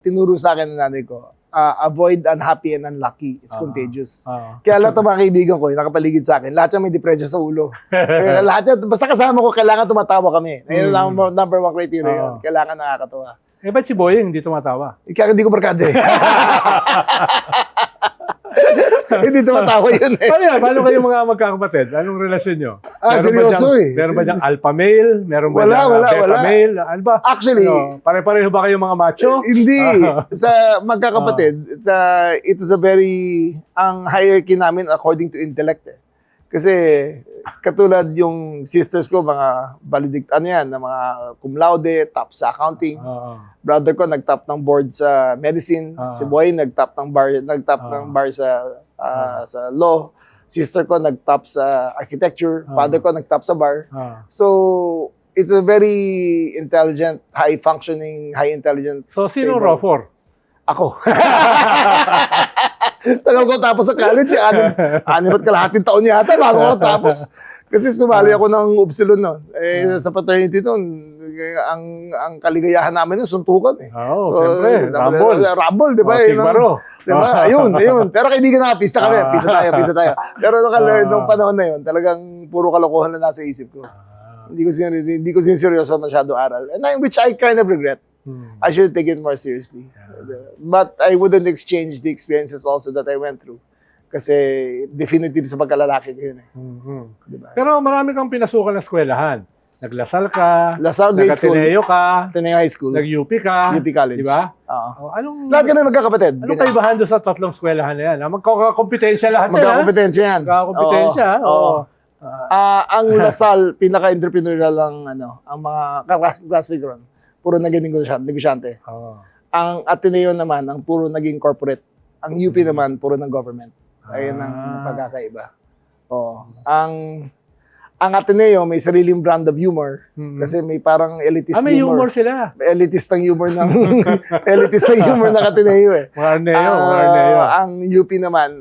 Tinuro sa akin ng nanay ko, avoid unhappy and unlucky. It's contagious. Oo. Kaya lahat ng mga kaibigan ko, yung nakapaligid sa akin, lahat yan may depression sa ulo. Kaya lahat yan, basta kasama ko, kailangan tumatawa kami. Ayun lang ang number one criteria yun. Kailangan nakakatawa. Eh, ba't si Boyeng hindi tumatawa? Ikaw, hindi ko barkada eh. Hindi tumatawa yun eh. Paano yan? Paano kayo mga magkakapatid? Anong relasyon nyo? Seryoso eh. Meron ba diyang alpha male? Meron ba Wala, diyang wala, beta wala. male? Ano ba? Actually, Pare-pareho ba kayo mga macho? hindi. Sa magkakapatid, it is a very, ang hierarchy namin according to intellect eh. Kasi katulad yung sisters ko, mga mga cum laude, top sa accounting. Brother ko nag-top ng board sa medicine. Si Boy nag-top ng bar sa law. Sister ko nag-top sa architecture. Father ko nag-top sa bar. So it's a very intelligent, high-functioning, high-intelligent. So sino raw for? Ako. Tagal ko tapos sa college, anim at kalahating taon yata bago ako tapos. Kasi sumali ako ng Upsilon noon. Sa fraternity noon, ang kaligayahan namin nun, suntukan eh. Siyempre, Rumble, di ba? Sigbaro. Di ba? Ayun. Pero kaibigan na, pista kami. Pista tayo. Pero nung panahon na yun, talagang puro kalokohan na nasa isip ko. Hindi ko sinseryoso masyado aral. Which I kind of regret. I should take it more seriously. But I wouldn't exchange the experiences also that I went through. Kasi definitive sa pagkalalaki ko yun eh. Diba? Pero marami kang pinasukan na eskwelahan. Naglasal ka, Lasal Grade School, nag-Ateneo ka, Ateneo High School, nag-UP ka, UP College. Diba? Oo. Lahat kami magkakapatid. Anong kaibahan doon sa tatlong eskwelahan na yan? Magkakakompetensya lahat yan. Magkakakompetensya yan. Magkakakompetensya. Oo. Ang Lasal, pinaka-entrepreneurial lang, ang mga classmate ron, puro naging negosyante. Ang Ateneo naman, ang puro naging corporate. Ang UP naman, puro ng government. Ayun ang pagkakaiba. Ang Ateneo may sariling brand of humor kasi may parang elitist may humor. humor sila. May elitist ng humor ng ng Ateneo eh. Mga Arneo. Ang UP naman,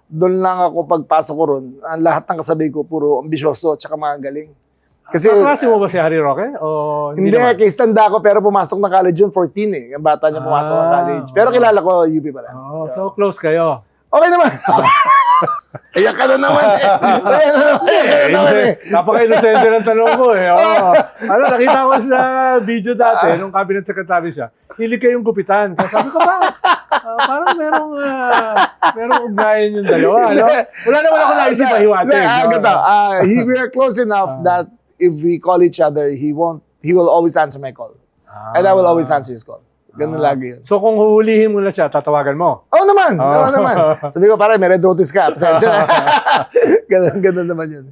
doon lang ako pagpasok ko ron, ang lahat ng kasabay ko puro ambisyoso at saka mga galing. Kasi kaklase mo ba si Harry Roque? O hindi, case tanda ko pero pumasok na college yun 14 eh. Yung bata niya pumasok na college. Pero kilala ko UP pala. So close kayo. Okay naman. Ayan ka na naman eh. Napaka-inosente ng tanong ko eh. Nakita ko sa video dati, nung cabinet secretary siya, hilig kayong gupitan. Kaya sabi ko, parang merong ugnayan yung dalawa. Wala akong naisip pahiwatig. We are close enough that if we call each other, he will always answer my call. And I will always answer his call. Ganun lagi yun. So kung huhulihin mo na siya, tatawagan mo? Oo naman. Sabi ko, pare, may red notice ka. Pasensya na. Ganun naman yun.